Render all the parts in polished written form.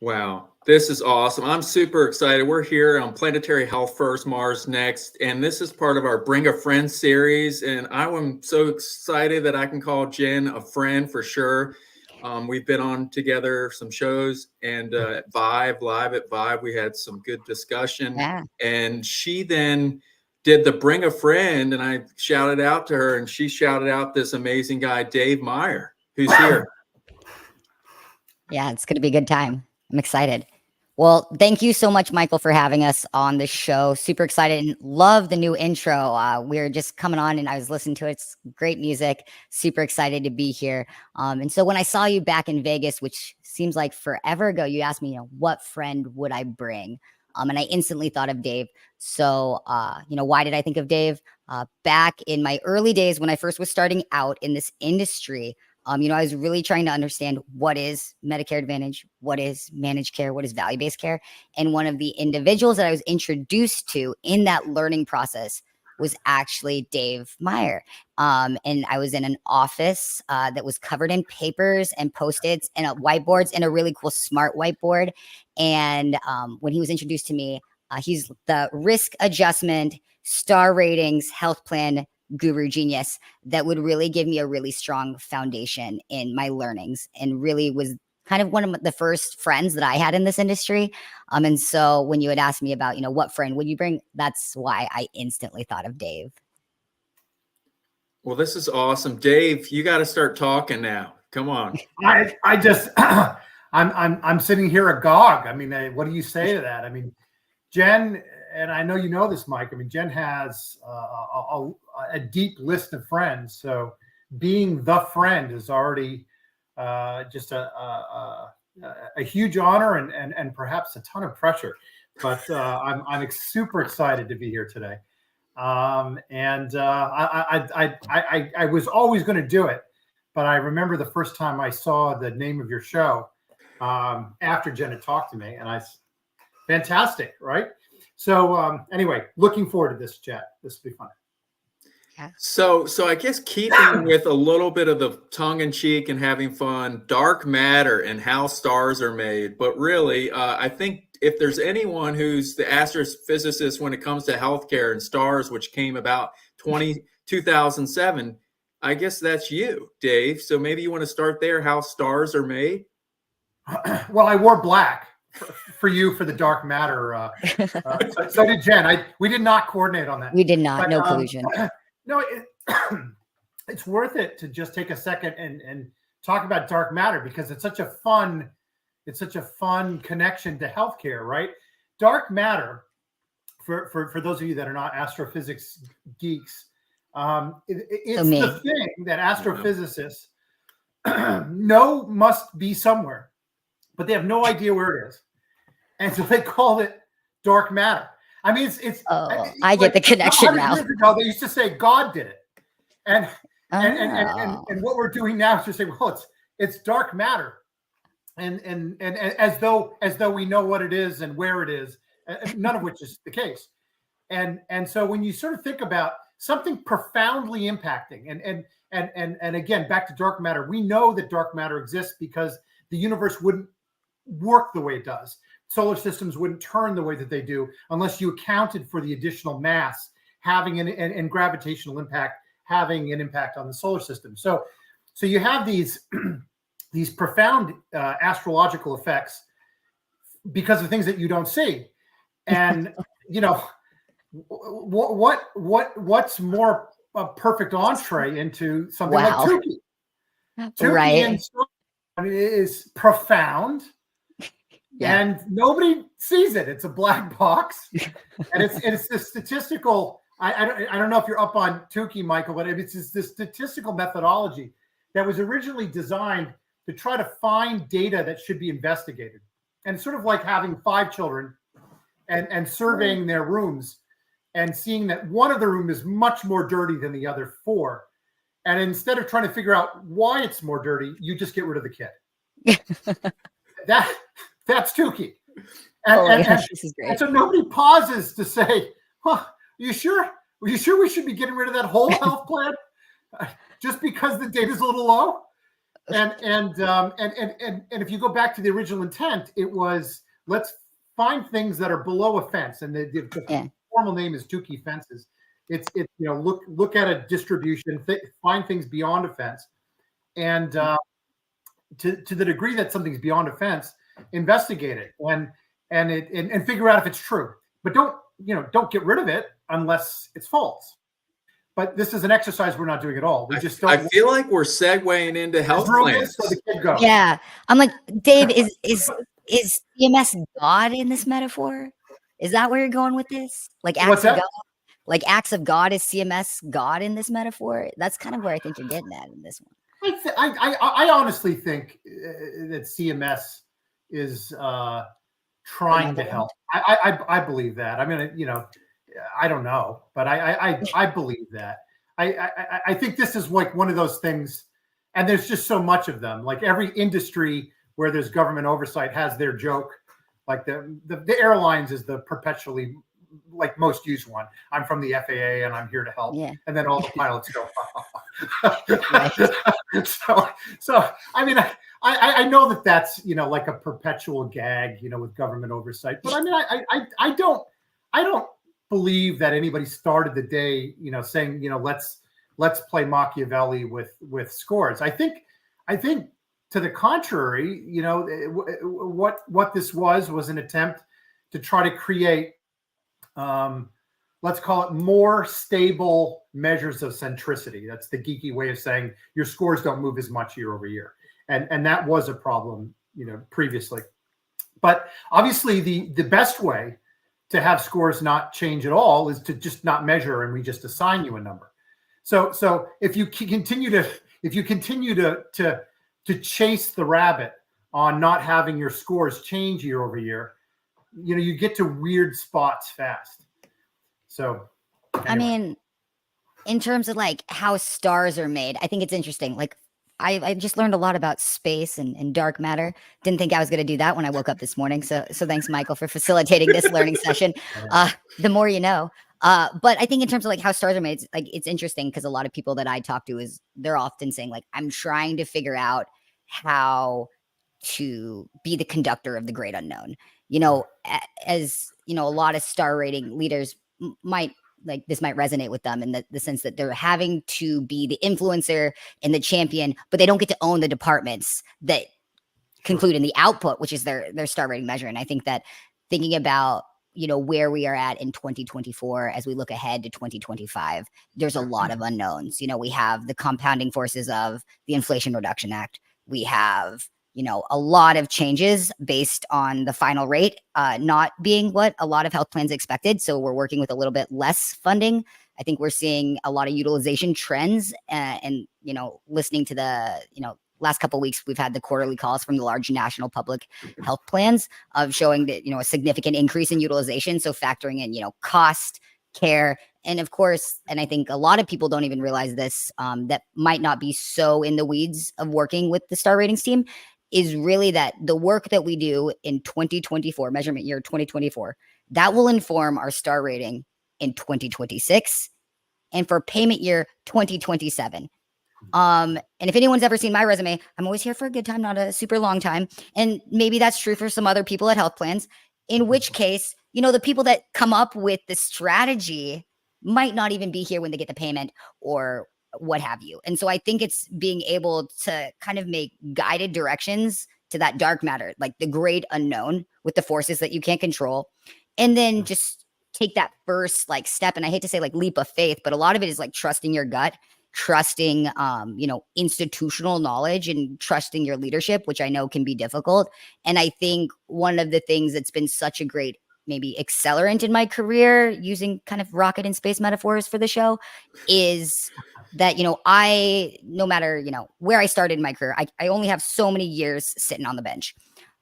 Wow, this is awesome. I'm super excited. We're here on Planetary Health First, Mars Next, and this is part of our Bring a Friend series. And I am so excited that I can call Jenn a friend for sure. We've been on together some shows and at Vive, live at Vive, we had some good discussion. Yeah. And she then did the Bring a Friend, and I shouted out to her, and she shouted out this amazing guy, Dave Meyer, who's here. Yeah, it's going to be a good time. I'm excited. Well, thank you so much, Michael, for having us on the show. Super excited and love the new intro. We're just coming on and I was listening to it. It's great music. Super excited to be here. And so when I saw you back in Vegas, which seems like forever ago, you asked me, what friend would I bring? And I instantly thought of Dave. So, why did I think of Dave? Back in my early days when I first was starting out in this industry, I was really trying to understand what is Medicare Advantage, what is managed care, what is value-based care. And one of the individuals that I was introduced to in that learning process was actually Dave Meyer. And I was in an office that was covered in papers and Post-its and whiteboards and a really cool smart whiteboard. And when he was introduced to me, he's the risk adjustment, star ratings, health plan guru genius that would really give me a really strong foundation in my learnings, and really was kind of one of the first friends that I had in this industry. And so when you had asked me about, what friend would you bring, that's why I instantly thought of Dave. Well, this is awesome. Dave, you got to start talking now. Come on. I just, I'm sitting here agog. I mean, what do you say to that? I mean, Jenn, and I know you know this, Mike. I mean, Jenn has a deep list of friends. So being the friend is already just a huge honor and perhaps a ton of pressure. But I'm super excited to be here today. I was always going to do it, but I remember the first time I saw the name of your show after Jenn had talked to me, and fantastic, right? So anyway, looking forward to this chat. This will be fun. Yeah. So I guess keeping with a little bit of the tongue in cheek and having fun, dark matter and how stars are made. But really, I think if there's anyone who's the astrophysicist when it comes to healthcare and stars, which came about 2007, I guess that's you, Dave. So maybe you want to start there, how stars are made. Well, I wore black for you for the dark matter. So did Jenn. We did not coordinate on that. We did not. But, no collusion. No, it's worth it to just take a second and talk about dark matter, because it's such a fun connection to healthcare, right? Dark matter, for those of you that are not astrophysics geeks, it's the thing that astrophysicists know must be somewhere, but they have no idea where it is. And so they called it dark matter. I mean, I get the connection now. Years ago, they used to say God did it. And what we're doing now is to say, well, it's dark matter. And as though we know what it is and where it is, none of which is the case. And so when you sort of think about something profoundly impacting, and again, back to dark matter, we know that dark matter exists because the universe wouldn't work the way it does. Solar systems wouldn't turn the way that they do unless you accounted for the additional mass having and gravitational impact having an impact on the solar system. So you have these these profound astrological effects because of things that you don't see. And what's more a perfect entree into something like Tukey? Right. It is profound. Yeah. And nobody sees it. It's a black box, and it's the statistical. I don't know if you're up on Tukey, Michael, but it's the statistical methodology that was originally designed to try to find data that should be investigated, and sort of like having 5 children and surveying their rooms and seeing that one of the room is much more dirty than the other 4, and instead of trying to figure out why it's more dirty, you just get rid of the kid. That's Tukey. And so nobody pauses to say, "Huh, you sure we should be getting rid of that whole health plan just because the data's a little low?" And if you go back to the original intent, it was let's find things that are below a fence, and the formal name is Tukey fences. It's look at a distribution, find things beyond a fence, and to the degree that something's beyond a fence, investigate it and figure out if it's true. But don't get rid of it unless it's false. But this is an exercise we're not doing at all. We just don't. I feel like we're segueing into health plans. So the kid goes. Yeah, I'm like, Dave, is CMS God in this metaphor? Is that where you're going with this? Like acts of God? Like acts of God, is CMS God in this metaphor? That's kind of where I think you're getting at in this one. I honestly think that CMS is trying to help. I believe that. I mean, I don't know, but I believe that. I think this is like one of those things, and there's just so much of them. Like every industry where there's government oversight has their joke. Like the airlines is the perpetually like most used one. I'm from the FAA and I'm here to help. Yeah. And then all the pilots go. So I mean, I know that's like a perpetual gag, with government oversight. But I mean, I don't believe that anybody started the day, saying, let's play Machiavelli with scores. I think to the contrary, what this was an attempt to try to create, let's call it more stable measures of centricity. That's the geeky way of saying your scores don't move as much year over year. And that was a problem, previously. But obviously the best way to have scores not change at all is to just not measure and we just assign you a number. So if you continue to chase the rabbit on not having your scores change year over year, you get to weird spots fast. So anyway. I mean, in terms of like how stars are made, I think it's interesting. Like I just learned a lot about space and dark matter. Didn't think I was going to do that when I woke up this morning. So thanks, Michael, for facilitating this learning session. The more you know. But I think in terms of like how stars are made, it's interesting because a lot of people that I talk to they're often saying like, I'm trying to figure out how to be the conductor of the great unknown. As a lot of star rating leaders might resonate with them in the sense that they're having to be the influencer and the champion, but they don't get to own the departments that conclude in the output, which is their star rating measure. And I think that thinking about, where we are at in 2024, as we look ahead to 2025, there's a lot of unknowns. We have the compounding forces of the Inflation Reduction Act. We have, a lot of changes based on the final rate not being what a lot of health plans expected. So we're working with a little bit less funding. I think we're seeing a lot of utilization trends and listening to the, last couple of weeks, we've had the quarterly calls from the large national public health plans of showing that, a significant increase in utilization. So factoring in, cost, care, and of course, and I think a lot of people don't even realize this, that might not be so in the weeds of working with the star ratings team, is really that the work that we do in 2024, measurement year 2024, that will inform our star rating in 2026 and for payment year 2027. And if anyone's ever seen my resume, I'm always here for a good time, not a super long time. And maybe that's true for some other people at health plans, in which case, the people that come up with the strategy might not even be here when they get the payment or what have you. And so I think it's being able to kind of make guided directions to that dark matter, like the great unknown with the forces that you can't control. And then just take that first step. And I hate to say leap of faith, but a lot of it is trusting your gut, trusting, institutional knowledge and trusting your leadership, which I know can be difficult. And I think one of the things that's been such a great maybe accelerant in my career, using kind of rocket and space metaphors for the show, is that, I, no matter, where I started in my career, I only have so many years sitting on the bench.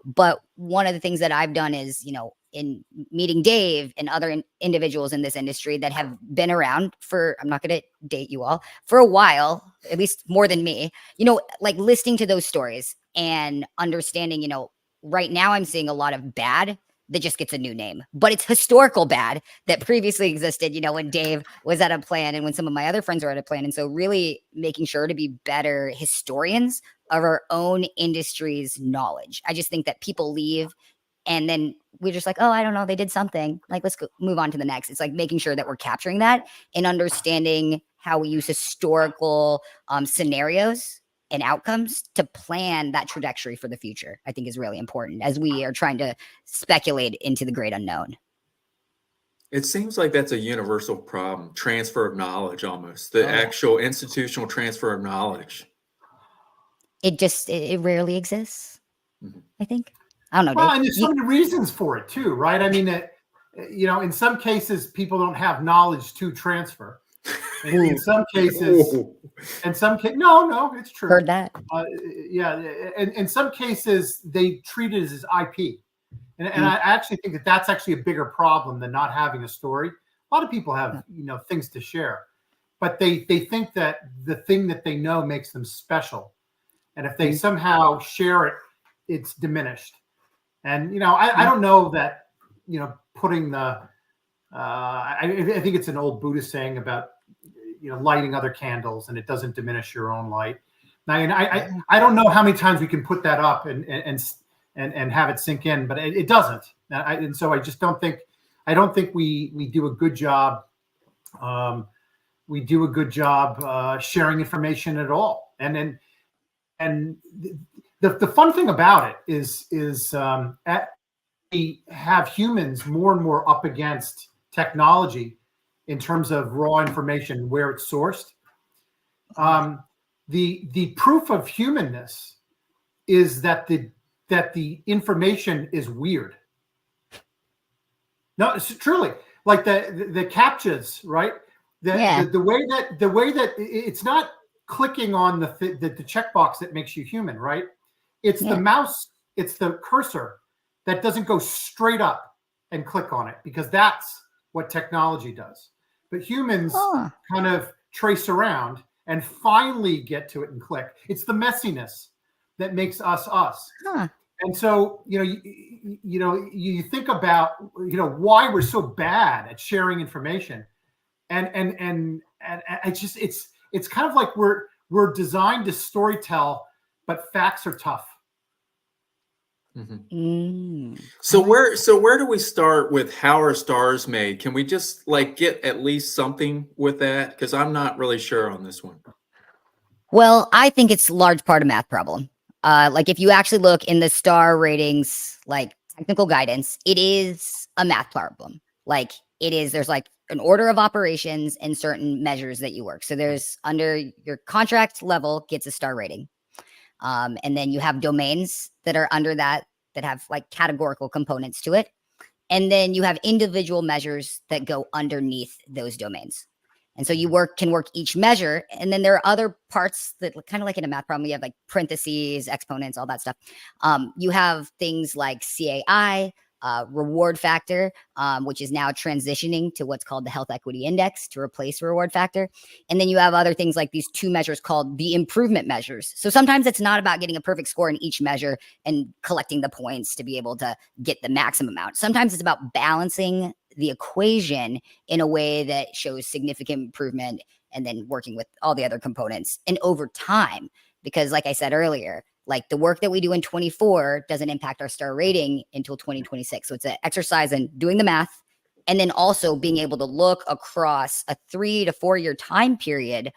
But one of the things that I've done is, in meeting Dave and other individuals in this industry that have been around for, I'm not going to date you all, for a while, at least more than me, listening to those stories and understanding, right now I'm seeing a lot of bad that just gets a new name, but it's historical bad that previously existed, when Dave was at a plan and when some of my other friends are at a plan. And so really making sure to be better historians of our own industry's knowledge. I just think that people leave and then we're just like, oh, I don't know, they did something. Like, let's go move on to the next. It's like making sure that we're capturing that and understanding how we use historical scenarios and outcomes to plan that trajectory for the future, I think is really important as we are trying to speculate into the great unknown. It seems like that's a universal problem, transfer of knowledge almost, the actual institutional transfer of knowledge. It rarely exists, I think. I don't know. Well, Dave. and there's so many reasons for it too, right? I mean, in some cases, people don't have knowledge to transfer. In some cases, no, it's true. Heard that. Yeah, and in some cases, they treat it as IP, and I actually think that that's actually a bigger problem than not having a story. A lot of people have things to share, but they think that the thing that they know makes them special, and if they somehow share it, it's diminished. And I don't know that putting the I think it's an old Buddhist saying about lighting other candles and it doesn't diminish your own light. And I don't know how many times we can put that up and have it sink in, but it doesn't. And so I just don't think we do a good job. We do a good job sharing information at all. And the fun thing about it is we have humans more and more up against technology in terms of raw information, where it's sourced. The proof of humanness is that the information is weird. No, it's truly like the CAPTCHAs, right? The way that it's not clicking on the checkbox that makes you human, right? It's the mouse, it's the cursor that doesn't go straight up and click on it, because that's what technology does. But humans kind of trace around and finally get to it and click. It's the messiness that makes us us. And so, you think about, why we're so bad at sharing information, and it's kind of like we're designed to storytell, but facts are tough. So where do we start with how are stars made? Can we just get at least something with that? Because I'm not really sure on this one. Well, I think it's a large part of math problem. If you actually look in the star ratings, technical guidance, it is a math problem. There's an order of operations and certain measures that you work. So there's under your contract level gets a star rating. And then you have domains that are under that have categorical components to it. And then you have individual measures that go underneath those domains. And so you can work each measure. And then there are other parts that kind of like in a math problem, you have parentheses, exponents, all that stuff. You have things like CAI, reward factor, which is now transitioning to what's called the health equity index to replace reward factor. And then you have other things like these two measures called the improvement measures. So sometimes it's not about getting a perfect score in each measure and collecting the points to be able to get the maximum amount. Sometimes it's about balancing the equation in a way that shows significant improvement and then working with all the other components and over time, because like I said earlier, the work that we do in 24 doesn't impact our star rating until 2026. So it's an exercise in doing the math and then also being able to look across a 3 to 4 year time period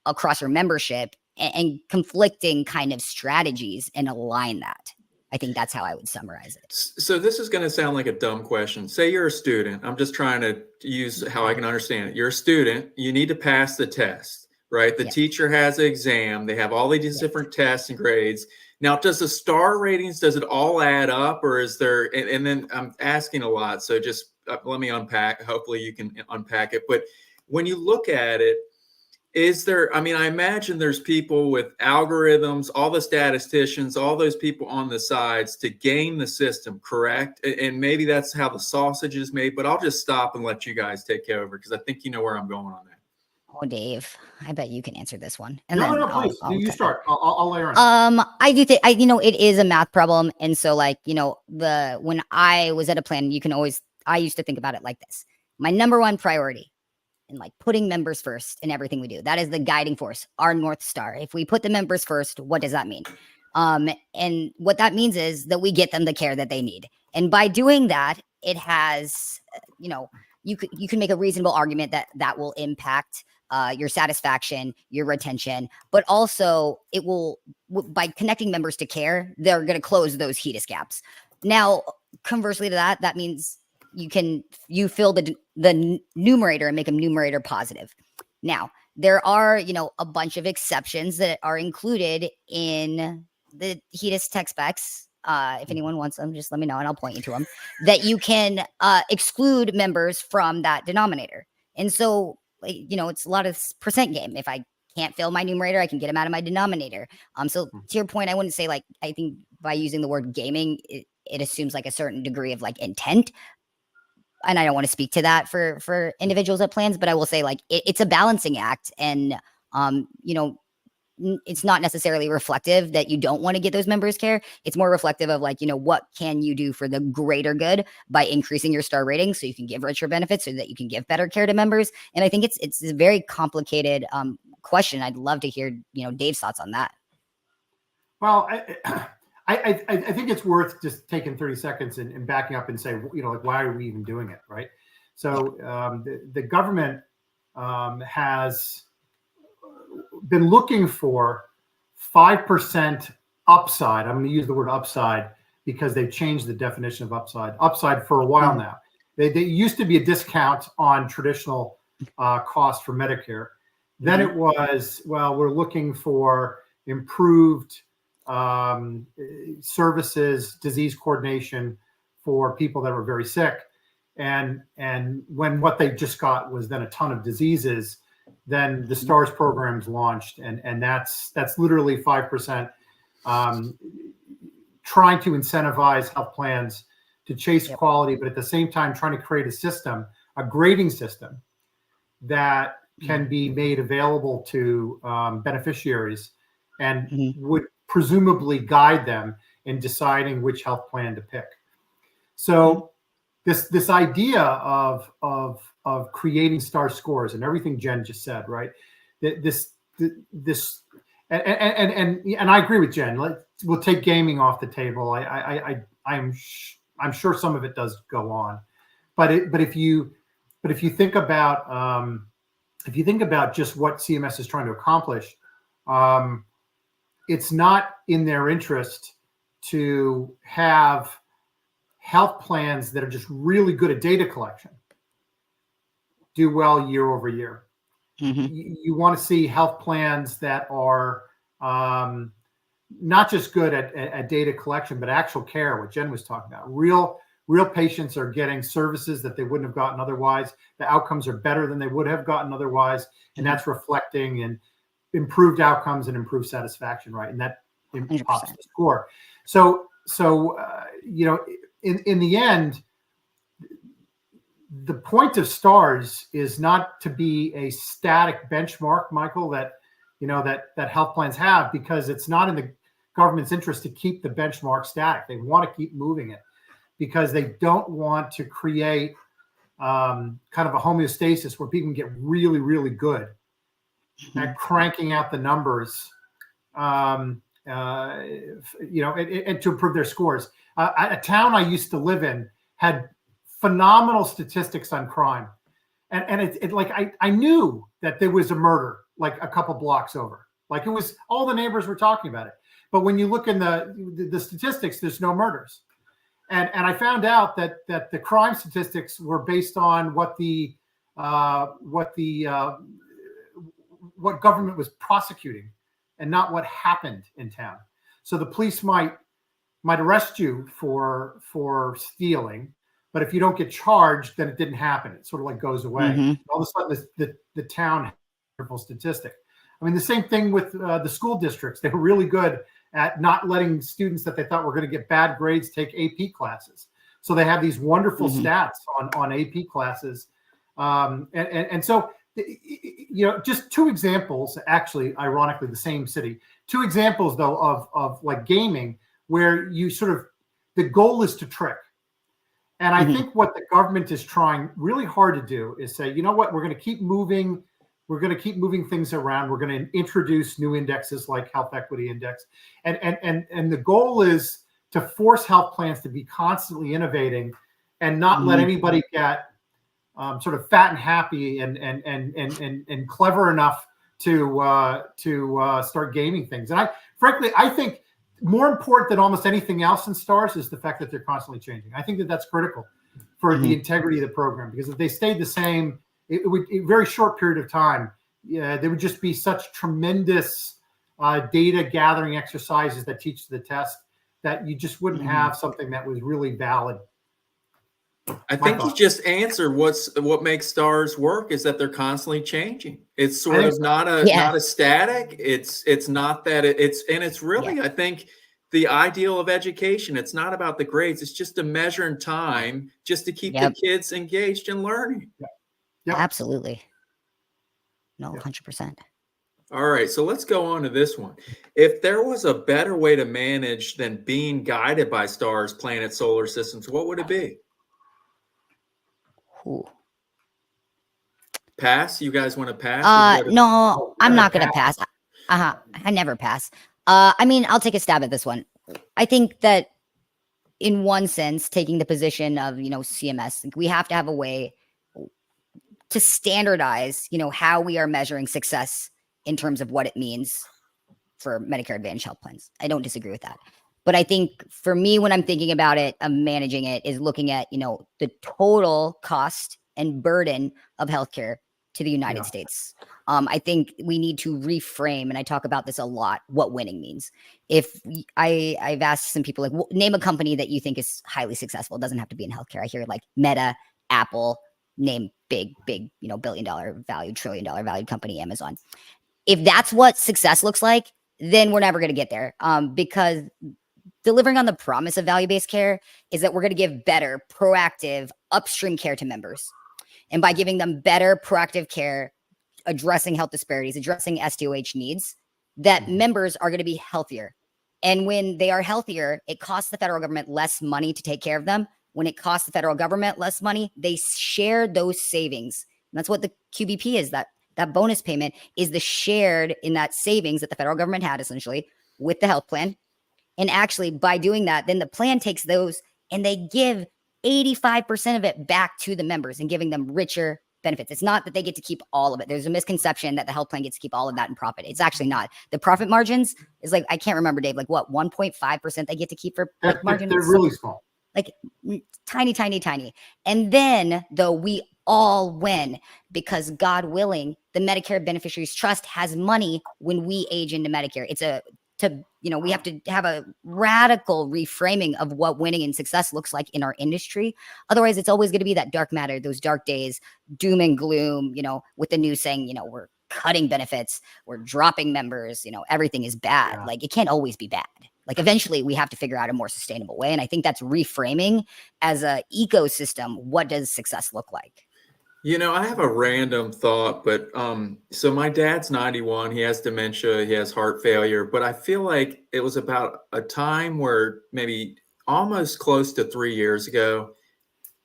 across your membership and conflicting kind of strategies and align that. I think that's how I would summarize it. So this is going to sound like a dumb question. Say you're a student. I'm just trying to use how I can understand it. You're a student. You need to pass the test, right? The teacher has an exam. They have all these different tests and grades. Now, does the star ratings, does it all add up, or is there, and then I'm asking a lot, so just let me unpack. Hopefully you can unpack it. But when you look at it, is there, I imagine there's people with algorithms, all the statisticians, all those people on the sides to game the system, correct? And maybe that's how the sausage is made, but I'll just stop and let you guys take over because I think you know where I'm going on that. Oh, Dave, I bet you can answer this one. And no, please. You start. I'll layer in. I do think, it is a math problem. And so when I was at a plan, I used to think about it like this. My number one priority, and like putting members first in everything we do. That is the guiding force, our North Star. If we put the members first, what does that mean? And what that means is that we get them the care that they need. And by doing that, it has, you can make a reasonable argument that will impact your satisfaction, your retention, but also it will, by connecting members to care, they're going to close those HEDIS gaps. Now, conversely to that, that means you fill the numerator and make them numerator positive. Now, there are, a bunch of exceptions that are included in the HEDIS tech specs. If anyone wants them, just let me know and I'll point you to them, that you can exclude members from that denominator. And so, it's a lot of percent game. If I can't fill my numerator, I can get them out of my denominator. So to your point, I wouldn't say I think by using the word gaming, it assumes like a certain degree of like intent. And I don't want to speak to that for individuals at plans, but I will say it's a balancing act, and it's not necessarily reflective that you don't want to get those members care. It's more reflective of what can you do for the greater good by increasing your star rating so you can give richer benefits so that you can give better care to members. And I think it's a very complicated question. I'd love to hear Dave's thoughts on that. Well, I think it's worth just taking 30 seconds and backing up and say, why are we even doing it, right? So the government has been looking for 5% upside. I'm going to use the word upside because they've changed the definition of upside for a while now. They used to be a discount on traditional cost for Medicare. Then it was, we're looking for improved services, disease coordination for people that were very sick. And when what they just got was then a ton of diseases, then the STARS programs launched, and that's literally 5%, trying to incentivize health plans to chase quality, but at the same time trying to create a grading system that can be made available to beneficiaries and would presumably guide them in deciding which health plan to pick. So this idea of creating star scores and everything Jen just said, right? This and I agree with Jen. We'll take gaming off the table. I'm sure some of it does go on, but if you think about just what CMS is trying to accomplish, it's not in their interest to have health plans that are just really good at data collection do well year over year. You want to see health plans that are not just good at data collection, but actual care, what Jen was talking about. Real patients are getting services that they wouldn't have gotten otherwise. The outcomes are better than they would have gotten otherwise. And that's reflecting in improved outcomes and improved satisfaction, right? And that pops the score. So in the end, the point of STARS is not to be a static benchmark, Michael, that health plans have, because it's not in the government's interest to keep the benchmark static. They want to keep moving it because they don't want to create kind of a homeostasis where people can get really, really good at cranking out the numbers, and to improve their scores. A town I used to live in had phenomenal statistics on crime. And I knew that there was a murder like a couple blocks over. Like it was, all the neighbors were talking about it. But when you look in the statistics, there's no murders. And I found out that the crime statistics were based on what government was prosecuting and not what happened in town. So the police might arrest you for stealing, but if you don't get charged, then it didn't happen. It sort of like goes away. All of a sudden, the town has a wonderful statistic. I mean, the same thing with the school districts. They were really good at not letting students that they thought were going to get bad grades take AP classes. So they have these wonderful stats on AP classes. And so, just two examples, actually, ironically, the same city, two examples though of like gaming where you sort of, the goal is to trick. And I think what the government is trying really hard to do is say, you know what, we're going to keep moving. We're going to keep moving things around. We're going to introduce new indexes like Health Equity Index. And the goal is to force health plans to be constantly innovating and not let anybody get sort of fat and happy and clever enough to start gaming things. And frankly, I think more important than almost anything else in stars is the fact that they're constantly changing. I think that that's critical for the integrity of the program, because if they stayed the same, it would, in a very short period of time, there would just be such tremendous data gathering exercises that teach the test that you just wouldn't have something that was really valid. I think you just answered what makes stars work is that they're constantly changing. It's sort of not a static. It's not that it's really, I think, the ideal of education. It's not about the grades. It's just a measure in time just to keep the kids engaged in learning. Absolutely. No, 100%. All right, so let's go on to this one. If there was a better way to manage than being guided by stars, planets, solar systems, what would it be? Ooh. Pass? You guys want to pass? No, I'm not going to pass. I never pass. I mean, I'll take a stab at this one. I think that in one sense, taking the position of, CMS, like, we have to have a way to standardize, how we are measuring success in terms of what it means for Medicare Advantage health plans. I don't disagree with that. But I think for me, when I'm thinking about it, managing it is looking at, the total cost and burden of healthcare to the United States. I think we need to reframe, and I talk about this a lot, what winning means. If I've asked some people, like, name a company that you think is highly successful. It doesn't have to be in healthcare. I hear like Meta, Apple, name big, billion-dollar value, trillion-dollar value company, Amazon. If that's what success looks like, then we're never going to get there, because delivering on the promise of value-based care is that we're going to give better, proactive, upstream care to members. And by giving them better, proactive care, addressing health disparities, addressing SDOH needs, that members are going to be healthier. And when they are healthier, it costs the federal government less money to take care of them. When it costs the federal government less money, they share those savings. And that's what the QBP is. That bonus payment is the shared in that savings that the federal government had, essentially, with the health plan. And actually, by doing that, then the plan takes those and they give 85% of it back to the members and giving them richer benefits. It's not that they get to keep all of it. There's a misconception that the health plan gets to keep all of that in profit. It's actually not. The profit margins is like, I can't remember, Dave, like what, 1.5% they get to keep for margin? They're really small. Like tiny. And then, though, we all win because, God willing, the Medicare Beneficiaries Trust has money when we age into Medicare. We have to have a radical reframing of what winning and success looks like in our industry. Otherwise, it's always going to be that dark matter, those dark days, doom and gloom, with the news saying, we're cutting benefits, we're dropping members, everything is bad. Like, it can't always be bad. Like, eventually we have to figure out a more sustainable way. And I think that's reframing as a ecosystem. What does success look like? I have a random thought, but so my dad's 91. He has dementia. He has heart failure. But I feel like it was about a time where maybe almost close to 3 years ago,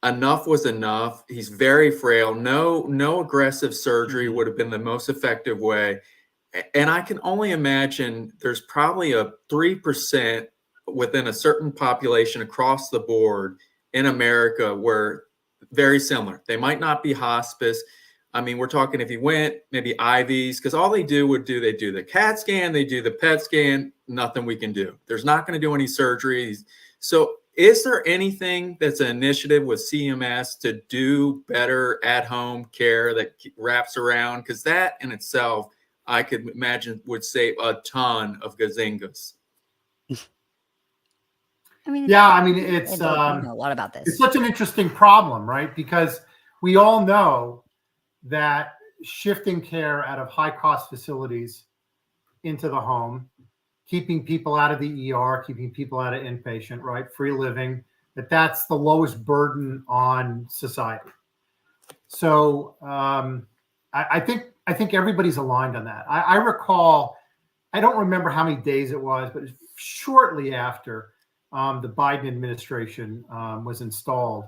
enough was enough. He's very frail. No aggressive surgery would have been the most effective way. And I can only imagine there's probably a 3% within a certain population across the board in America where very similar. They might not be hospice. I mean, we're talking if he went, maybe IVs, because all they do they do the CAT scan, they do the PET scan, nothing we can do. There's not going to do any surgeries. So is there anything that's an initiative with CMS to do better at-home care that wraps around? Because that in itself, I could imagine would save a ton of gazingas. It's a lot about this. It's such an interesting problem, right? Because we all know that shifting care out of high-cost facilities into the home, keeping people out of the ER, keeping people out of inpatient, right? Free living, that's the lowest burden on society. So I think everybody's aligned on that. I recall, I don't remember how many days it was, but shortly after the Biden administration was installed,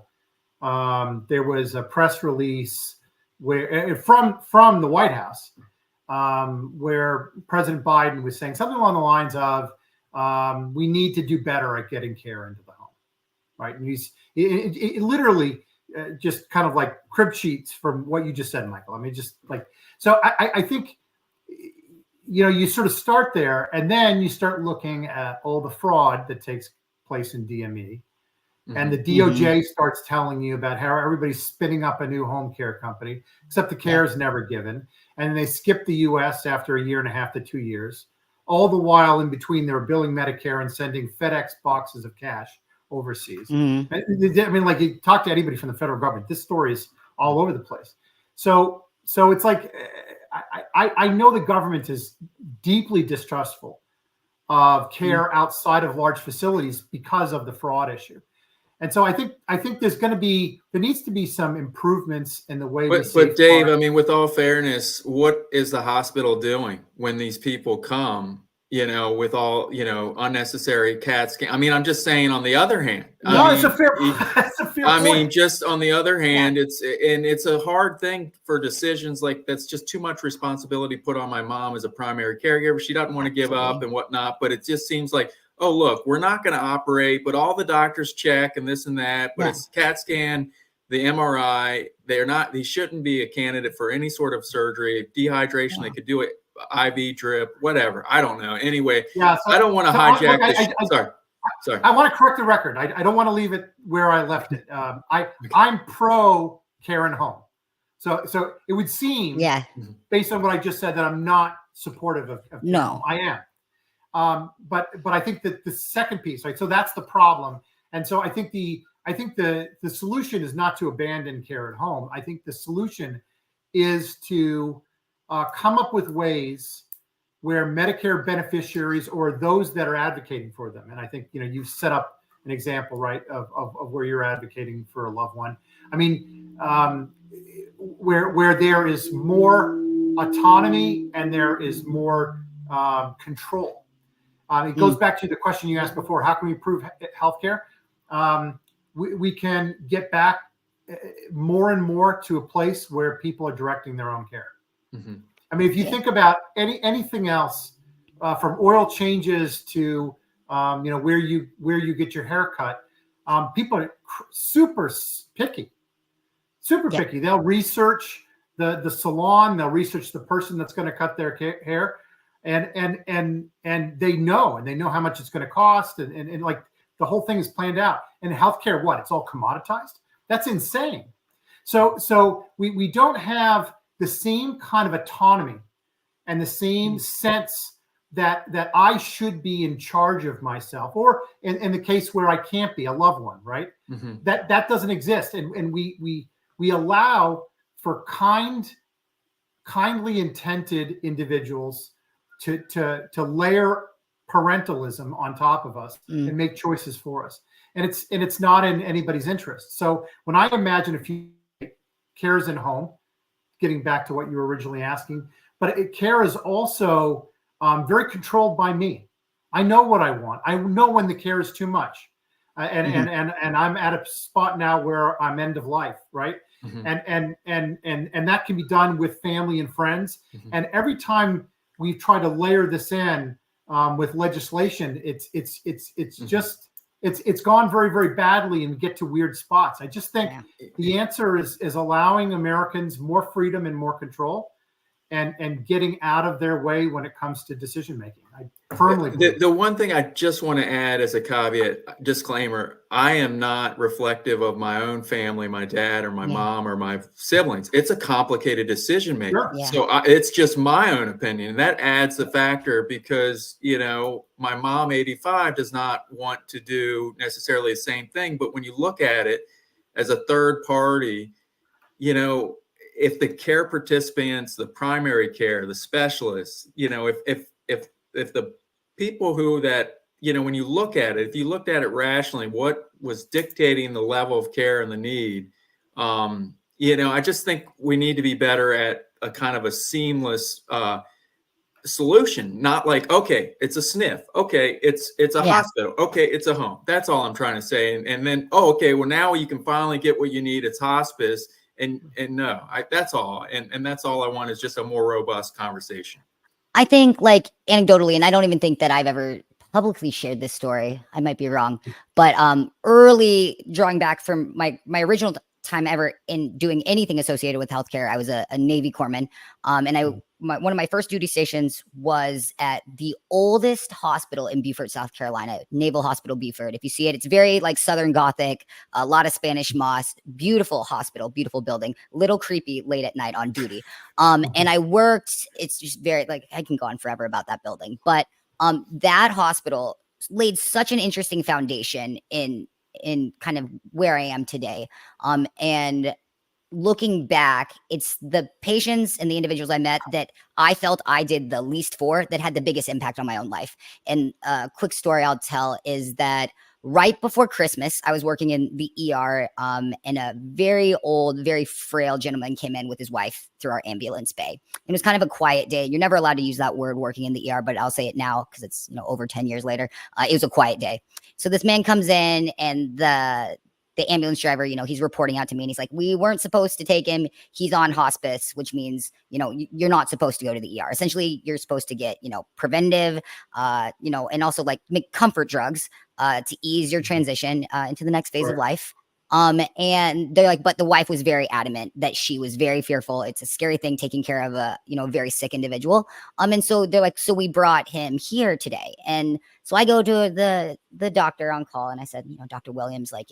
there was a press release where from the White House where President Biden was saying something along the lines of, we need to do better at getting care into the home, right? And it literally just kind of like crib sheets from what you just said, Michael. I mean, just like, so I think, you sort of start there, and then you start looking at all the fraud that takes place in DME. And the DOJ starts telling you about how everybody's spinning up a new home care company, except the care is never given. And they skip the US after a year and a half to 2 years. All the while in between, they're billing Medicare and sending FedEx boxes of cash overseas. I mean, like, you talk to anybody from the federal government, this story is all over the place. So it's like, I know the government is deeply distrustful of care outside of large facilities because of the fraud issue. And so I think there needs to be some improvements in the way. But Dave, I mean, with all fairness, what is the hospital doing when these people come? With all unnecessary CAT scan. I mean, I'm just saying. On the other hand, it's a fair. That's a fair point. I mean, just on the other hand, it's a hard thing for decisions like that's just too much responsibility put on my mom as a primary caregiver. She doesn't want to give up and whatnot, but it just seems like, oh, look, we're not going to operate, but all the doctors check and this and that, but it's CAT scan, the MRI. They shouldn't be a candidate for any sort of surgery. Dehydration, they could do it. IV drip, whatever. I don't know. Anyway, I don't want to hijack this. Sorry. I want to correct the record. I don't want to leave it where I left it. I'm pro care and home. So it would seem, based on what I just said, that I'm not supportive of no. I am. But I think that the second piece, right? So that's the problem. And so I think the solution is not to abandon care at home. I think the solution is to come up with ways where Medicare beneficiaries or those that are advocating for them, and I think you've set up an example, right, of where you're advocating for a loved one. I mean, where there is more autonomy and there is more control. It goes back to the question you asked before: how can we improve healthcare? We can get back more and more to a place where people are directing their own care. I mean, if you think about anything else, from oil changes to where you get your hair cut, people are super picky. Picky. They'll research the salon. They'll research the person that's going to cut their hair, and they know how much it's going to cost, and like the whole thing is planned out. And healthcare, it's all commoditized. That's insane. So we don't have the same kind of autonomy and the same sense that I should be in charge of myself, or in the case where I can't be, a loved one, right? That doesn't exist. And we allow for kindly intended individuals to layer parentalism on top of us and make choices for us. And it's not in anybody's interest. So when I imagine if you cares in home, getting back to what you were originally asking, but care is also very controlled by me. I know what I want. I know when the care is too much, and I'm at a spot now where I'm end of life, right? And that can be done with family and friends. And every time we try to layer this in with legislation, it's gone very, very badly and get to weird spots. I just think the answer is allowing Americans more freedom and more control, and getting out of their way when it comes to decision making. I firmly believe. The one thing I just want to add as a caveat, disclaimer: I am not reflective of my own family, my dad or my mom or my siblings. It's a complicated decision making. So it's just my own opinion. And that adds the factor because, my mom, 85, does not want to do necessarily the same thing. But when you look at it as a third party, if the care participants, the primary care, the specialists, if the people who that, when you look at it, if you looked at it rationally, what was dictating the level of care and the need, I just think we need to be better at a kind of a seamless solution, not like, okay, it's a sniff. Okay, it's a hospital. Okay, it's a home. That's all I'm trying to say. And then, oh, okay, well, now you can finally get what you need. It's hospice. And no, that's all. And that's all I want is just a more robust conversation. I think, like, anecdotally, and I don't even think that I've ever publicly shared this story. I might be wrong, but early, drawing back from my original time ever in doing anything associated with healthcare, I was a Navy corpsman, and one of my first duty stations was at the oldest hospital in Beaufort, South Carolina, Naval Hospital Beaufort. If you see it, it's very like Southern Gothic, a lot of Spanish moss, beautiful hospital, beautiful building, little creepy late at night on duty. And I worked, it's just very, like, I can go on forever about that building, but that hospital laid such an interesting foundation in kind of where I am today. And looking back, it's the patients and the individuals I met that I felt I did the least for that had the biggest impact on my own life. And a quick story I'll tell is that right before Christmas, I was working in the ER, and a very old, very frail gentleman came in with his wife through our ambulance bay. It was kind of a quiet day. You're never allowed to use that word, working in the ER, but I'll say it now because it's, over 10 years later. It was a quiet day. So this man comes in, and the ambulance driver, he's reporting out to me, and he's like, we weren't supposed to take him. He's on hospice, which means, you're not supposed to go to the ER. Essentially, you're supposed to get, preventive, and also like make comfort drugs to ease your transition into the next phase of life. And they're like, but the wife was very adamant that she was very fearful. It's a scary thing taking care of a, very sick individual. And so they're like, so we brought him here today. And so I go to the doctor on call, and I said, Dr. Williams, like,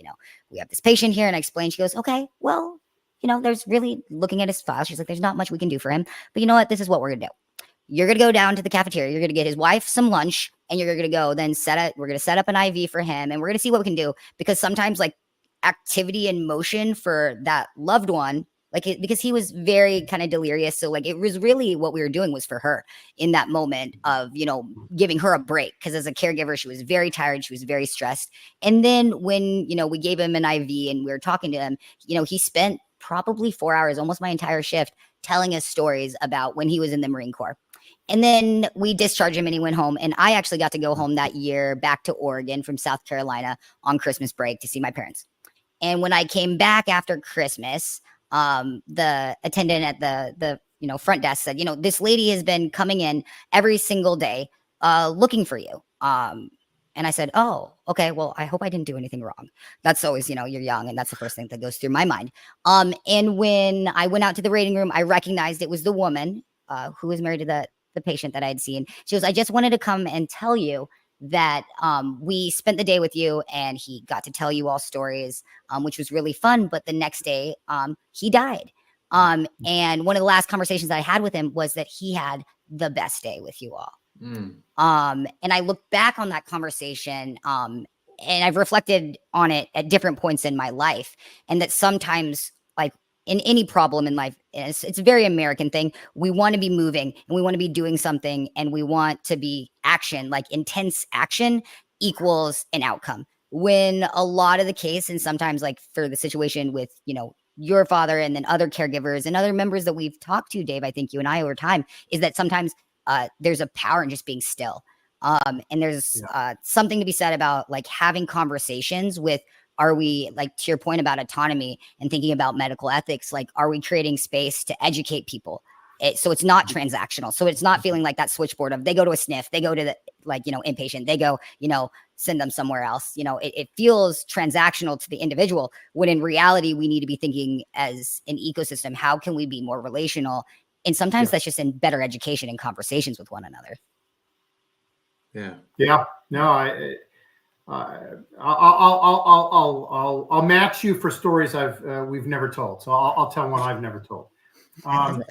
we have this patient here. And I explained, she goes, okay, well, there's really, looking at his file, she's like, there's not much we can do for him, but you know what? This is what we're going to do. You're going to go down to the cafeteria. You're going to get his wife some lunch, and you're going to go then we're going to set up an IV for him, and we're going to see what we can do, because sometimes, like, activity and motion for that loved one, like, because he was very kind of delirious. So like, it was really, what we were doing was for her in that moment of, giving her a break. Cause as a caregiver, she was very tired. She was very stressed. And then when, we gave him an IV and we were talking to him, he spent probably 4 hours, almost my entire shift, telling us stories about when he was in the Marine Corps. And then we discharged him and he went home. And I actually got to go home that year back to Oregon from South Carolina on Christmas break to see my parents. And when I came back after Christmas, the attendant at the front desk said, this lady has been coming in every single day looking for you. And I said, oh, okay, well, I hope I didn't do anything wrong. That's always, you're young, and that's the first thing that goes through my mind. And when I went out to the waiting room, I recognized it was the woman who was married to the patient that I had seen. She goes, I just wanted to come and tell you that we spent the day with you, and he got to tell you all stories, which was really fun. But the next day, he died. And one of the last conversations I had with him was that he had the best day with you all. And I look back on that conversation, and I've reflected on it at different points in my life, and that sometimes, like, in any problem in life, it's a very American thing. We want to be moving, and we want to be doing something, and we want to be action, like intense action equals an outcome. When a lot of the case, and sometimes, like for the situation with, your father and then other caregivers and other members that we've talked to, Dave, I think you and I over time, is that sometimes there's a power in just being still. And there's something to be said about like having conversations with, are we, like, to your point about autonomy and thinking about medical ethics, like, are we creating space to educate people? So it's not transactional. So it's not feeling like that switchboard of they go to a sniff, they go to the, like, inpatient, they go, send them somewhere else. It feels transactional to the individual, when in reality, we need to be thinking as an ecosystem. How can we be more relational? And sometimes that's just in better education and conversations with one another. Yeah. Yeah. No, I'll match you for stories we've never told. So I'll tell one I've never told. I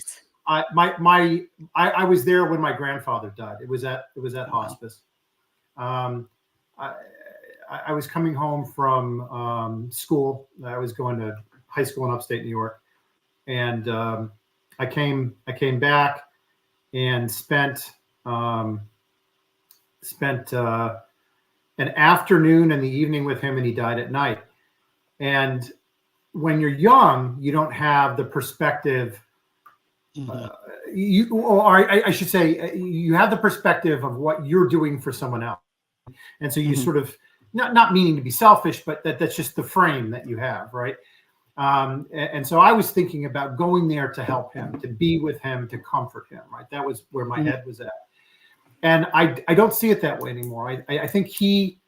was there when my grandfather died. It was at hospice. I was coming home from school. I was going to high school in upstate New York, and I came back and spent an afternoon and the evening with him, and he died at night. And when you're young, you don't have the perspective I should say, you have the perspective of what you're doing for someone else. And so you sort of, not meaning to be selfish, but that's just the frame that you have, right? And so I was thinking about going there to help him, to be with him, to comfort him, right? That was where my head was at. And I don't see it that way anymore. I think he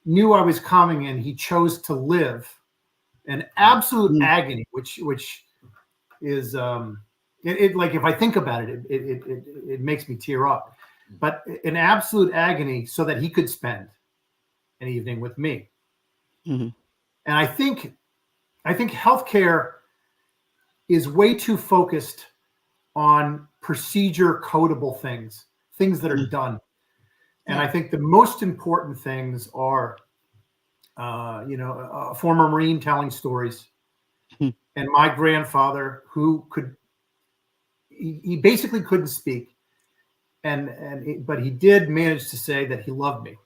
knew I was coming, and he chose to live an absolute agony, which is it like, if I think about it, it makes me tear up, but an absolute agony so that he could spend an evening with me. And I think healthcare is way too focused on procedure codable things that are done. And I think the most important things are, a former Marine telling stories, and my grandfather who he basically couldn't speak, but he did manage to say that he loved me,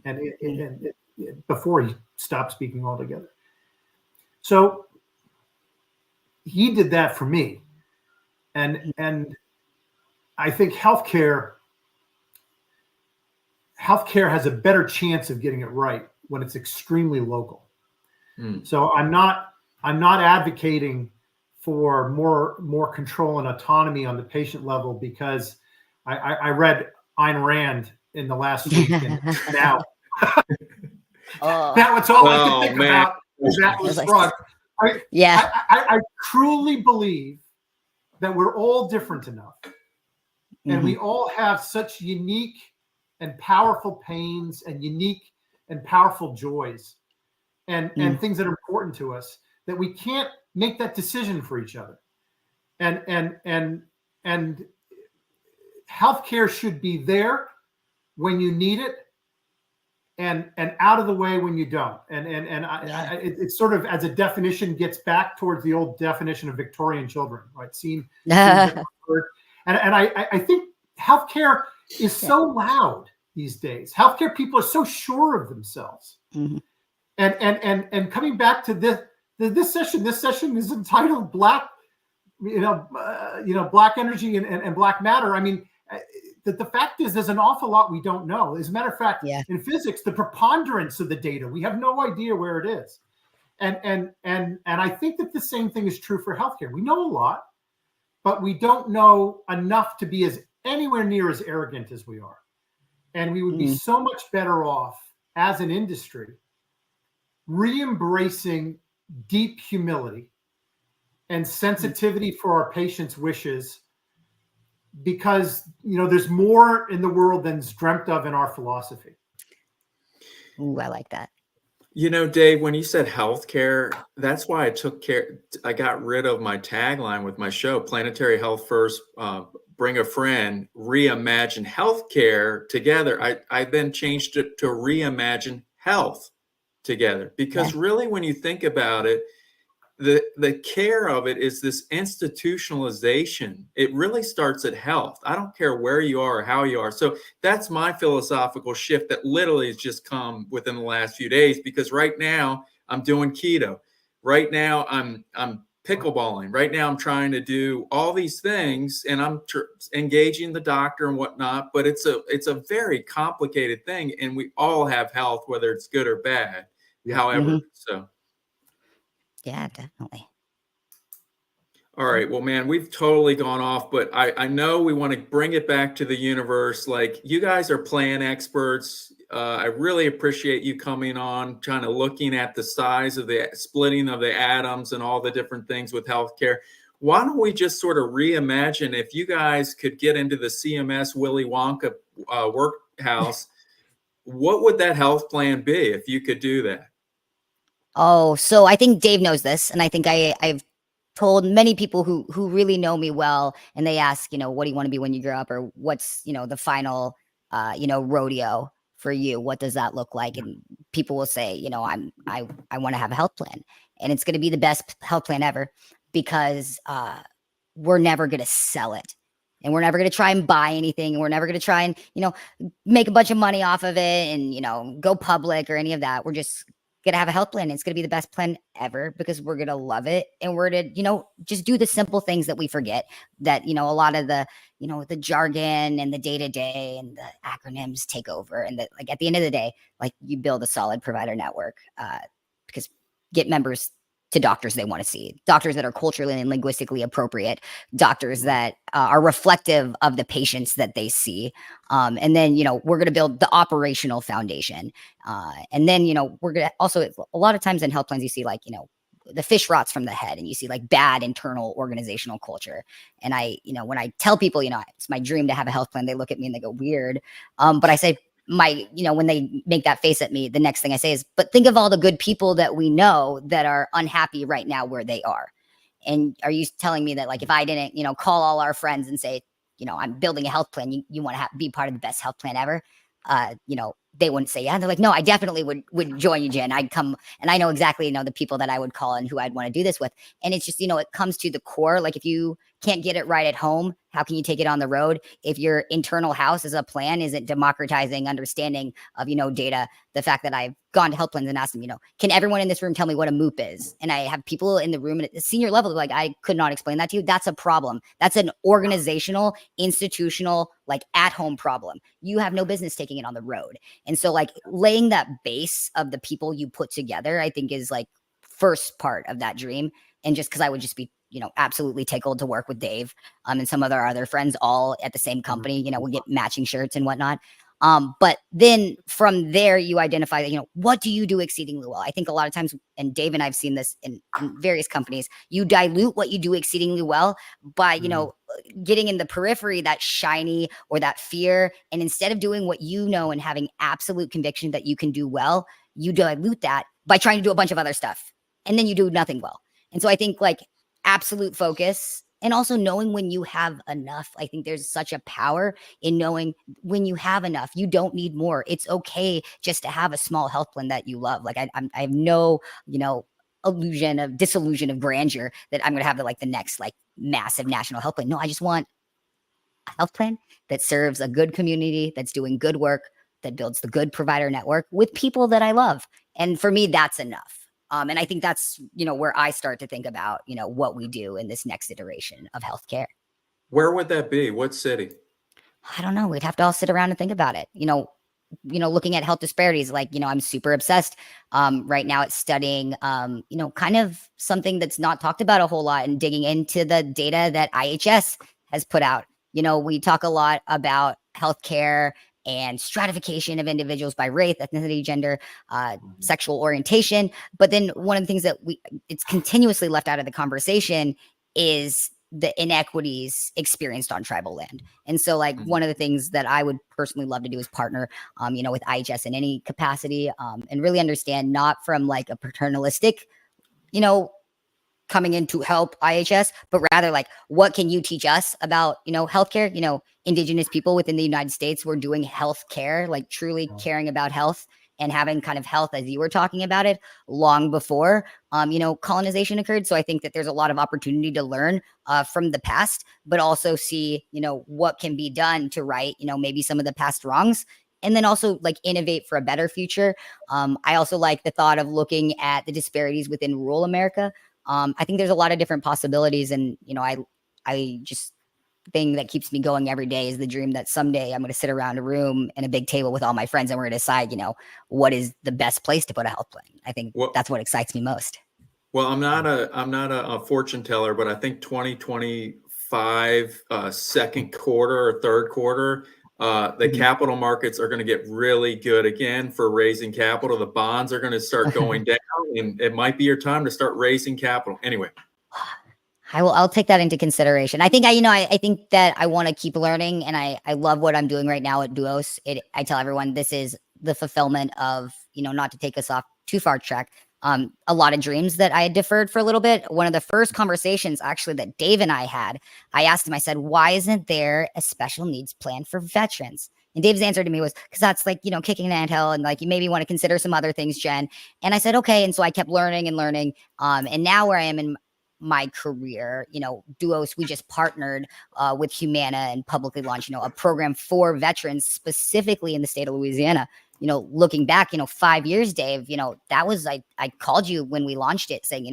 and before he stopped speaking altogether. So he did that for me, and I think healthcare has a better chance of getting it right when it's extremely local. So I'm not advocating for more control and autonomy on the patient level, because I read Ayn Rand in the last week, and now that's all I can think about is that was wrong. I truly believe that we're all different enough, and we all have such unique and powerful pains, and unique and powerful joys, and things that are important to us, that we can't make that decision for each other. And healthcare should be there when you need it, and out of the way when you don't. It's sort of, as a definition, gets back towards the old definition of Victorian children, right? Seen and I think healthcare is so loud these days. Healthcare people are so sure of themselves. And coming back to this session is entitled Black Energy and Black Matter. I mean, the fact is, there's an awful lot we don't know. As a matter of fact, in physics, the preponderance of the data, we have no idea where it is. And I think that the same thing is true for healthcare. We know a lot, but we don't know enough to be anywhere near as arrogant as we are. And we would be so much better off as an industry re-embracing deep humility and sensitivity for our patients' wishes, because there's more in the world than's dreamt of in our philosophy. Ooh, I like that. Dave, when you said healthcare, that's why I got rid of my tagline with my show, Planetary Health First, Bring a Friend, Reimagine Healthcare Together. I then changed it to Reimagine Health Together, because really, when you think about it, the care of it is this institutionalization. It really starts at health. I don't care where you are or how you are. So that's my philosophical shift that literally has just come within the last few days, because right now I'm doing keto. Right now I'm pickleballing. Right now I'm trying to do all these things, and I'm engaging the doctor and whatnot, but it's a very complicated thing, and we all have health, whether it's good or bad. However, so. Yeah, definitely. All right. Well, man, we've totally gone off, but I know we want to bring it back to the universe. Like, you guys are plan experts. I really appreciate you coming on, kind of looking at the size of the splitting of the atoms and all the different things with healthcare. Why don't we just sort of reimagine, if you guys could get into the CMS Willy Wonka workhouse, what would that health plan be if you could do that? Oh, so I think Dave knows this, and I think I've told many people who really know me well, and they ask, what do you want to be when you grow up, or what's, the final, rodeo for you? What does that look like? And people will say, I want to have a health plan, and it's going to be the best health plan ever, because we're never going to sell it, and we're never going to try and buy anything, and we're never going to try and, make a bunch of money off of it and, go public or any of that. We're just going to have a health plan. It's going to be the best plan ever because we're going to love it. And we're to, just do the simple things that we forget that, a lot of the, the jargon and the day-to-day and the acronyms take over. And that, like, at the end of the day, like, you build a solid provider network, because get members to doctors they want to see, doctors that are culturally and linguistically appropriate, doctors that are reflective of the patients that they see. And then, we're going to build the operational foundation. And then, we're going to also, a lot of times in health plans, you see like, the fish rots from the head and you see like bad internal organizational culture. And when I tell people, it's my dream to have a health plan, they look at me and they go weird. But I say, when they make that face at me, the next thing I say is, but think of all the good people that we know that are unhappy right now where they are. And are you telling me that, like, if I didn't, call all our friends and say, I'm building a health plan, you want to be part of the best health plan ever? They wouldn't say, yeah. And they're like, no, I definitely would join you, Jen. I'd come, and I know exactly, the people that I would call and who I'd want to do this with. And it's just, it comes to the core. Like, if you can't get it right at home, how can you take it on the road? If your internal house is a plan, isn't democratizing understanding of, data, the fact that I've gone to health plans and asked them, can everyone in this room tell me what a MOOP is? And I have people in the room at the senior level, like, I could not explain that to you. That's a problem. That's an organizational, institutional, like, at-home problem. You have no business taking it on the road. And so, like, laying that base of the people you put together, I think is like first part of that dream. And just because I would just be, absolutely tickled to work with Dave and some of our other friends all at the same company, we get matching shirts and whatnot. But then from there, you identify that, what do you do exceedingly well? I think a lot of times, and Dave and I've seen this in various companies, you dilute what you do exceedingly well by, getting in the periphery, that shiny or that fear. And instead of doing what and having absolute conviction that you can do well, you dilute that by trying to do a bunch of other stuff. And then you do nothing well. And so I think, like, absolute focus, and also knowing when you have enough. I think there's such a power in knowing when you have enough. You don't need more. It's okay just to have a small health plan that you love. Like, I have no, disillusion of grandeur that I'm going to have the next, like, massive national health plan. No, I just want a health plan that serves a good community, that's doing good work, that builds the good provider network with people that I love. And for me, that's enough. And I think that's, where I start to think about, what we do in this next iteration of healthcare. Where would that be? What city? I don't know. We'd have to all sit around and think about it. Looking at health disparities, like, I'm super obsessed right now at studying, kind of something that's not talked about a whole lot, and digging into the data that IHS has put out. We talk a lot about healthcare and stratification of individuals by race, ethnicity, gender, sexual orientation. But then one of the things that it's continuously left out of the conversation is the inequities experienced on tribal land. And so, like, one of the things that I would personally love to do is partner, with IHS in any capacity, and really understand, not from like a paternalistic, coming in to help IHS, but rather, like, what can you teach us about, healthcare? Indigenous people within the United States were doing healthcare, like truly caring about health and having kind of health as you were talking about it long before, colonization occurred. So I think that there's a lot of opportunity to learn from the past, but also see, what can be done to right, maybe some of the past wrongs. And then also, like, innovate for a better future. I also like the thought of looking at the disparities within rural America. I think there's a lot of different possibilities, and I just thing that keeps me going every day is the dream that someday I'm going to sit around a room and a big table with all my friends, and we're going to decide, what is the best place to put a health plan. I think that's what excites me most. Well, I'm not a fortune teller, but I think 2025 second quarter or third quarter, the capital markets are going to get really good again for raising capital. The bonds are going to start going down, and it might be your time to start raising capital. Anyway, I'll take that into consideration. I think I think that I want to keep learning, and I love what I'm doing right now at Duos. I tell everyone this is the fulfillment of, not to take us off too far track, a lot of dreams that I had deferred for a little bit. One of the first conversations actually that Dave and I had, I asked him, I said, why isn't there a special needs plan for veterans? And Dave's answer to me was, because that's like, kicking an anthill, and like, you maybe want to consider some other things, Jen. And I said, okay. And so I kept learning and learning. And now where I am in my career, Duos, we just partnered with Humana and publicly launched, a program for veterans specifically in the state of Louisiana. looking back, 5 years, Dave, that was, I called you when we launched it saying,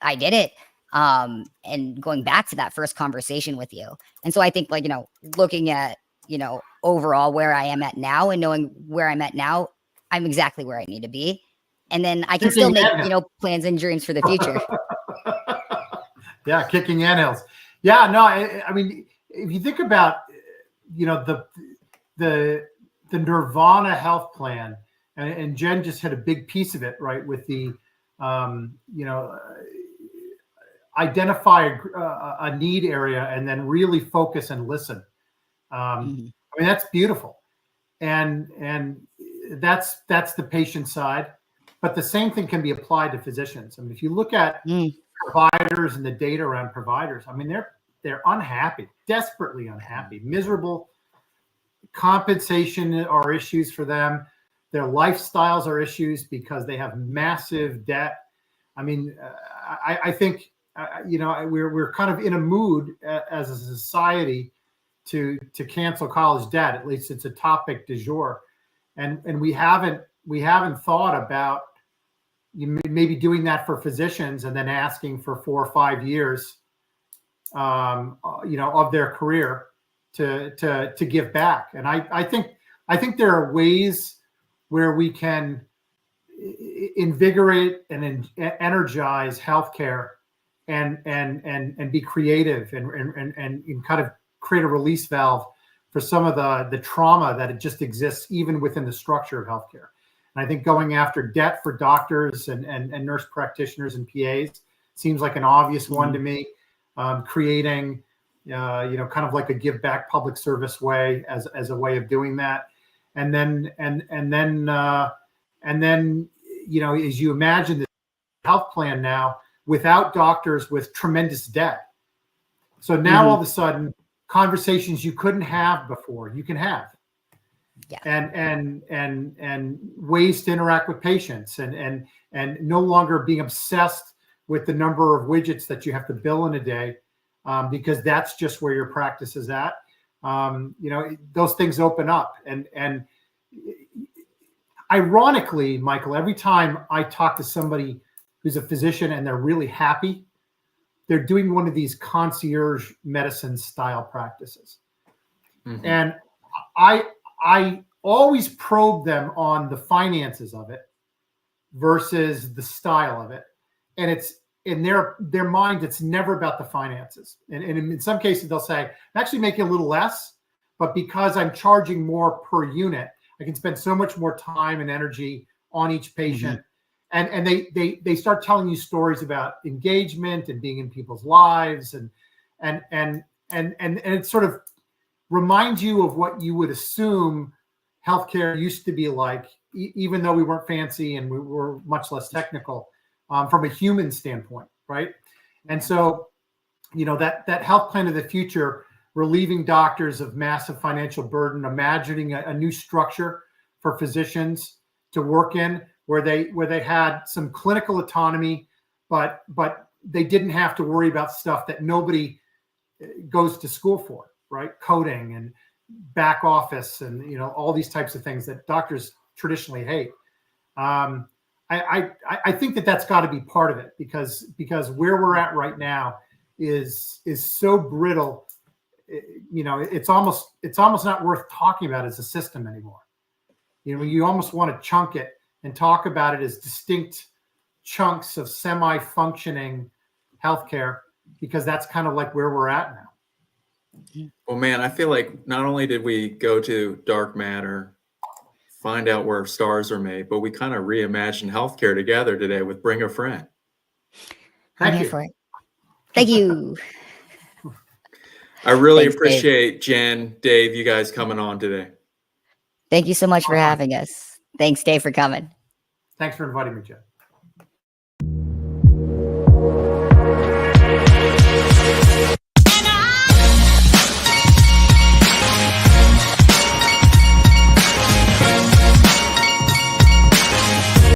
I did it. And going back to that first conversation with you. And so I think like, looking at, overall where I am at now and knowing where I'm at now, I'm exactly where I need to be. And then I can still make, plans and dreams for the future. Yeah. Kicking anthills. Yeah. No, I mean, if you think about, the Nirvana health plan, and Jenn just had a big piece of it, right? With the, identify a need area and then really focus and listen. I mean, that's beautiful. And that's the patient side, but the same thing can be applied to physicians. I mean, if you look at providers and the data around providers, I mean, they're unhappy, desperately unhappy, miserable. Compensation are issues for them. Their lifestyles are issues because they have massive debt. I mean, I think, we're kind of in a mood as a society to cancel college debt. At least it's a topic du jour, and we haven't thought about maybe doing that for physicians and then asking for 4 or 5 years, of their career to give back. And I think there are ways where we can invigorate and energize healthcare and be creative and kind of create a release valve for some of the trauma that it just exists even within the structure of healthcare. And I think going after debt for doctors and nurse practitioners and PAs seems like an obvious one to me. Creating, kind of like a give back public service way as a way of doing that. And then, as you imagine this health plan now without doctors with tremendous debt. So now all of a sudden, conversations you couldn't have before, you can have. Yeah. And ways to interact with patients and no longer being obsessed with the number of widgets that you have to bill in a day, because that's just where your practice is at. Those things open up. And ironically, Michael, every time I talk to somebody who's a physician and they're really happy, they're doing one of these concierge medicine style practices. And I always probe them on the finances of it versus the style of it. And it's in their mind, it's never about the finances. And in some cases, they'll say, I'm actually making a little less, but because I'm charging more per unit, I can spend so much more time and energy on each patient. And they start telling you stories about engagement and being in people's lives. And it sort of reminds you of what you would assume healthcare used to be like, even though we weren't fancy and we were much less technical. From a human standpoint, right? And so, that health plan of the future, relieving doctors of massive financial burden, imagining a new structure for physicians to work in, where they had some clinical autonomy, but they didn't have to worry about stuff that nobody goes to school for, right? Coding and back office and all these types of things that doctors traditionally hate. I think that's got to be part of it because where we're at right now is so brittle. It's almost not worth talking about as a system anymore. You almost want to chunk it and talk about it as distinct chunks of semi-functioning healthcare, because that's kind of like where we're at now. Well, man, I feel like not only did we go to dark matter, find out where stars are made, but we kind of reimagined healthcare together today with Bring a Friend. Thank you for it. Thank you. I really appreciate Jenn, Dave, you guys coming on today. Thank you so much for having us. Thanks, Dave, for coming. Thanks for inviting me, Jenn.